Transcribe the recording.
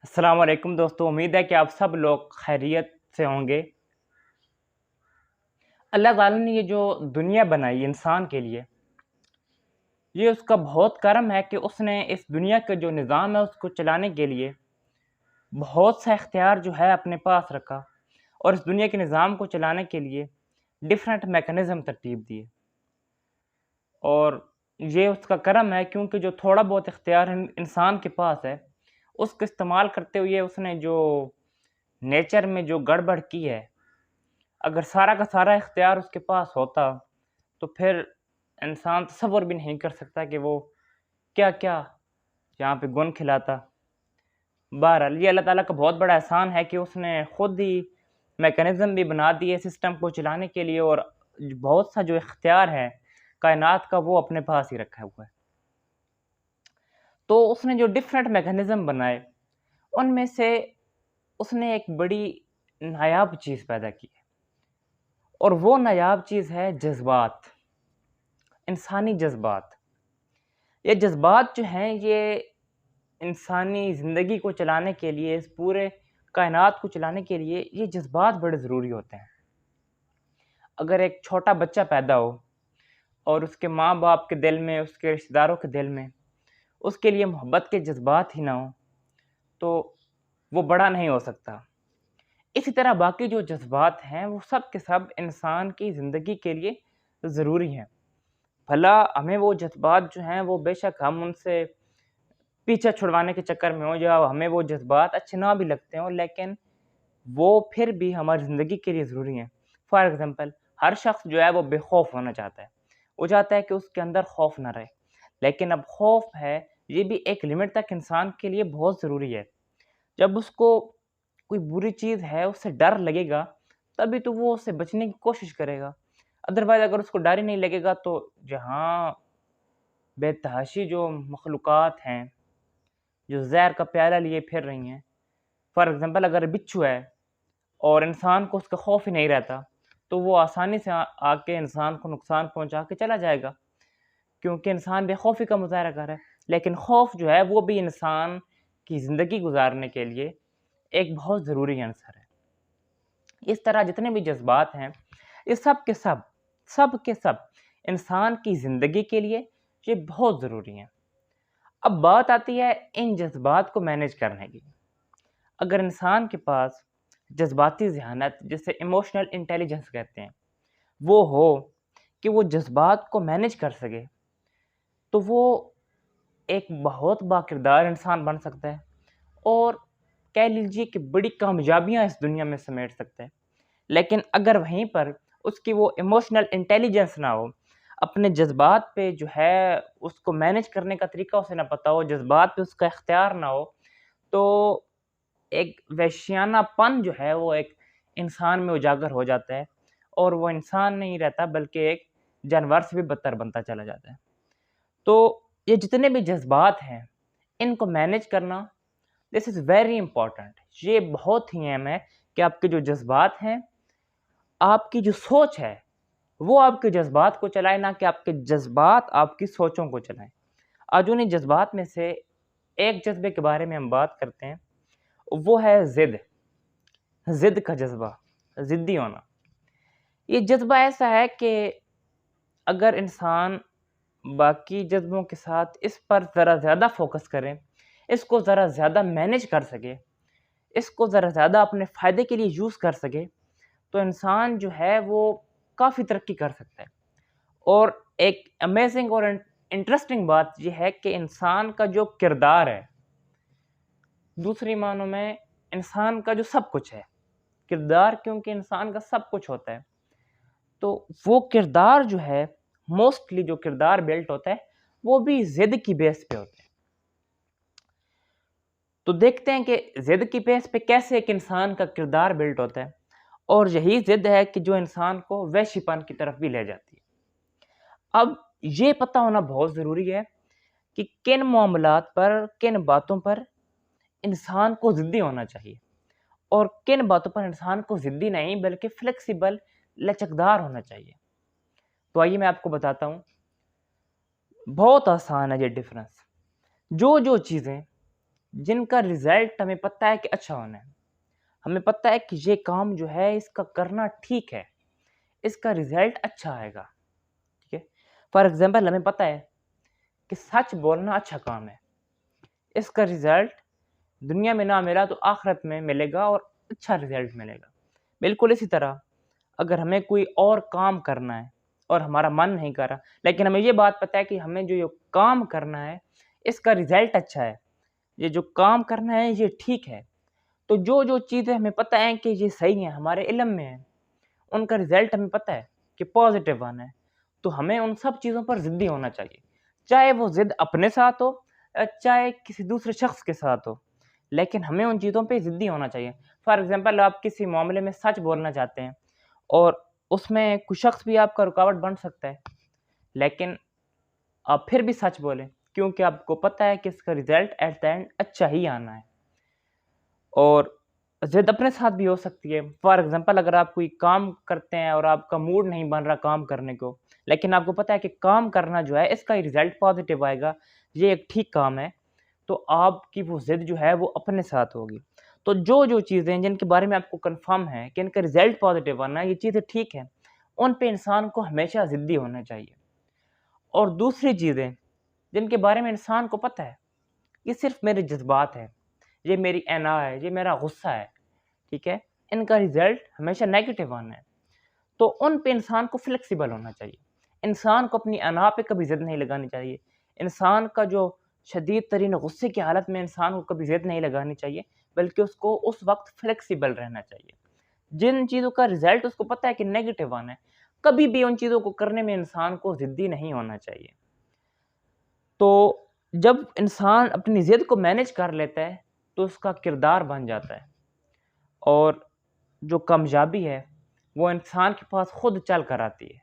अस्सलाम वालेकुम दोस्तों, उम्मीद है कि आप सब लोग खैरियत से होंगे। अल्लाह ताला ने ये जो दुनिया बनाई इंसान के लिए, ये उसका बहुत करम है कि उसने इस दुनिया का जो निज़ाम है उसको चलाने के लिए बहुत सा इख्तियार जो है अपने पास रखा और इस दुनिया के निज़ाम को चलाने के लिए डिफरेंट मैकेनिज़्म तरतीब दिए। और ये उसका करम है क्योंकि जो थोड़ा बहुत इख्तियार इंसान के पास है, उसको इस्तेमाल करते हुए उसने जो नेचर में जो गड़बड़ की है, अगर सारा का सारा इख्तियार उसके पास होता, तो फिर इंसान तसव्वुर भी नहीं कर सकता कि वो क्या-क्या यहाँ पे गुण खिलाता। बहरहाल ये अल्लाह ताला का बहुत बड़ा एहसान है कि उसने खुद ही मैकेनिज़्म भी बना दिए सिस्टम को चलाने के लिए और बहुत सा जो इख्तियार है कायनात का वो अपने पास ही रखा हुआ है। तो उसने जो डिफरेंट मैकेनिज़्म बनाए, उनमें से उसने एक बड़ी नायाब चीज़ पैदा की है और वो नायाब चीज़ है जज़्बात, इंसानी जज़्बात। ये जज़्बात जो हैं ये इंसानी ज़िंदगी को चलाने के लिए, इस पूरे कायनात को चलाने के लिए ये जज़्बात बड़े ज़रूरी होते हैं। अगर एक छोटा बच्चा पैदा हो और उसके माँ-बाप के दिल में, उसके रिश्तेदारों के दिल में, उसके लिए मोहब्बत के जज़्बात ही ना हों, तो वो बड़ा नहीं हो सकता। इसी तरह बाकी जो जज़्बात हैं, वो सब के सब इंसान की ज़िंदगी के लिए ज़रूरी हैं। भला हमें वो जज़्बात जो हैं, वो बेशक हम उनसे पीछा छुड़वाने के चक्कर में हो या हमें वो जज़्बात अच्छे ना भी लगते हों, लेकिन वो फिर भी हमारी ज़िंदगी के लिए ज़रूरी हैं। फ़ॉर एग्ज़ाम्पल हर शख़्स जो है वो बेखौफ़ होना चाहता है। वो चाहता है कि उसके अंदर खौफ़ ना रहे। लेकिन अब खौफ़ है, ये भी एक लिमिट तक इंसान के लिए बहुत ज़रूरी है। जब उसको कोई बुरी चीज़ है, उससे डर लगेगा, तभी तो वो उससे बचने की कोशिश करेगा। अदरवाइज़ अगर उसको डर ही नहीं लगेगा तो जहाँ बेतहाशी जो मख़लूक़ात हैं, जो ज़हर का प्याला लिए फिर रही हैं, फ़ॉर एग्ज़ाम्पल अगर बिच्छू है और इंसान को उसका खौफ ही नहीं रहता, तो वो आसानी से आके इंसान को नुकसान पहुँचा के चला जाएगा, क्योंकि इंसान बेखौफ़ी का मुज़ाहरा कर रहा है। लेकिन खौफ़ जो है, वो भी इंसान की ज़िंदगी गुज़ारने के लिए एक बहुत ज़रूरी अंसर है। इस तरह जितने भी जज़्बात हैं, ये सब के सब इंसान की ज़िंदगी के लिए ये बहुत ज़रूरी हैं। अब बात आती है इन जज़्बात को मैनेज करने की। अगर इंसान के पास जज़्बाती ज़हानत जिसे इमोशनल इंटेलिजेंस कहते हैं, वो हो कि वो जज़्बात को मैनेज कर सके, तो वो एक बहुत बाकिरदार इंसान बन सकता है और कह लीजिए कि बड़ी कामयाबियाँ इस दुनिया में समेट सकता है। लेकिन अगर वहीं पर उसकी वो इमोशनल इंटेलिजेंस ना हो, अपने जज़्बात पे जो है उसको मैनेज करने का तरीका उसे ना पता हो, जज़्बात पे उसका इख्तियार ना हो, तो एक वहशियानापन जो है वो एक इंसान में उजागर हो जाता है और वो इंसान नहीं रहता बल्कि एक जानवर से भी बदतर बनता चला जाता है। तो ये जितने भी जज़्बात हैं, इनको मैनेज करना दिस इज़ वेरी इम्पोर्टेंट। ये बहुत ही अहम है कि आपके जो जज़्बात हैं, आपकी जो सोच है, वो आपके जज़्बात को चलाए, ना कि आपके जज़्बात आपकी सोचों को चलाएँ। आज उन्हीं जज़्बात में से एक जज़्बे के बारे में हम बात करते हैं, वो है ज़िद। ज़िद का जज़्बा, ज़िद्दी होना। ये जज़्बा ऐसा है कि अगर इंसान बाकी जज़्बों के साथ इस पर ज़रा ज़्यादा फ़ोकस करे, इसको ज़रा ज़्यादा मैनेज कर सके, इसको ज़रा ज़्यादा अपने फ़ायदे के लिए यूज़ कर सके, तो इंसान जो है वो काफ़ी तरक्की कर सकता है। और एक अमेज़िंग और इंटरेस्टिंग बात ये है कि इंसान का जो किरदार है, दूसरी मानों में इंसान का जो सब कुछ है, किरदार क्योंकि इंसान का सब कुछ होता है, तो वो किरदार जो है, मोस्टली जो किरदार बिल्ट होता है, वो भी ज़िद की बेस पे होता है। तो देखते हैं कि ज़िद की बेस पे कैसे एक इंसान का किरदार बिल्ट होता है और यही ज़िद है कि जो इंसान को वहशीपन की तरफ भी ले जाती है। अब ये पता होना बहुत ज़रूरी है कि किन मामलात पर, किन बातों पर इंसान को ज़िद्दी होना चाहिए और किन बातों पर इंसान को ज़िद्दी नहीं बल्कि फ्लेक्सिबल, लचकदार होना चाहिए। तो आइए मैं आपको बताता हूँ। बहुत आसान है ये डिफ़रेंस। जो-जो चीज़ें जिनका रिज़ल्ट हमें पता है कि अच्छा होना है। हमें पता है कि ये काम जो है इसका करना ठीक है, इसका रिज़ल्ट अच्छा आएगा, ठीक है? फॉर एग्ज़ाम्पल हमें पता है कि सच बोलना अच्छा काम है। इसका रिज़ल्ट दुनिया में ना मिला तो आखिरत में मिलेगा और अच्छा रिज़ल्ट मिलेगा। बिल्कुल इसी तरह अगर हमें कोई और काम करना है और हमारा मन नहीं कर रहा, लेकिन हमें ये बात पता है कि हमें जो ये काम करना है, इसका रिज़ल्ट अच्छा है। ये जो काम करना है ये ठीक है। तो जो-जो चीज़ें हमें पता है कि ये सही हैं, हमारे इल्म में है, उनका रिज़ल्ट हमें पता है कि पॉज़िटिव आना है, तो हमें उन सब चीज़ों पर ज़िद्दी होना चाहिए। चाहे वो ज़िद अपने साथ हो चाहे किसी दूसरे शख़्स के साथ हो, लेकिन हमें उन चीज़ों पे ज़िद्दी होना चाहिए। फ़ॉर एग्ज़ाम्पल आप किसी मामले में सच बोलना चाहते हैं और उसमें कोई शख़्स भी आपका रुकावट बन सकता है, लेकिन आप फिर भी सच बोलें, क्योंकि आपको पता है कि इसका रिज़ल्ट एट द एंड अच्छा ही आना है। और ज़िद अपने साथ भी हो सकती है। फ़ॉर एग्ज़ाम्पल अगर आप कोई काम करते हैं और आपका मूड नहीं बन रहा काम करने को, लेकिन आपको पता है कि काम करना जो है इसका ही रिज़ल्ट पॉज़िटिव आएगा, ये एक ठीक काम है, तो आपकी वो ज़िद जो है वो अपने साथ होगी। तो जो-जो चीज़ें जिनके बारे में आपको कन्फ़र्म है कि इनका रिज़ल्ट पॉज़िटिव आना है, ये चीज़ें ठीक हैं, उन पे इंसान को हमेशा ज़िद्दी होना चाहिए। और दूसरी चीज़ें जिनके बारे में इंसान को पता है, ये सिर्फ़ मेरे जज़्बात हैं, ये मेरी अना है, ये मेरा गुस्सा है, ठीक है? इनका रिज़ल्ट हमेशा नेगेटिव आना है, तो उन पे इंसान को फ्लेक्सिबल होना चाहिए। इंसान को अपनी अना पे कभी ज़िद नहीं लगानी चाहिए। इंसान का जो शदीद तरीन गुस्से की हालत में इंसान को कभी ज़िद नहीं लगानी चाहिए, बल्कि उसको उस वक़्त फ्लेक्सिबल रहना चाहिए। जिन चीज़ों का रिज़ल्ट उसको पता है कि नेगेटिव आना है, कभी भी उन चीज़ों को करने में इंसान को ज़िद्दी नहीं होना चाहिए। तो जब इंसान अपनी ज़िद को मैनेज कर लेता है, तो उसका किरदार बन जाता है और जो कामयाबी है, वो इंसान के पास खुद चल कर आती है।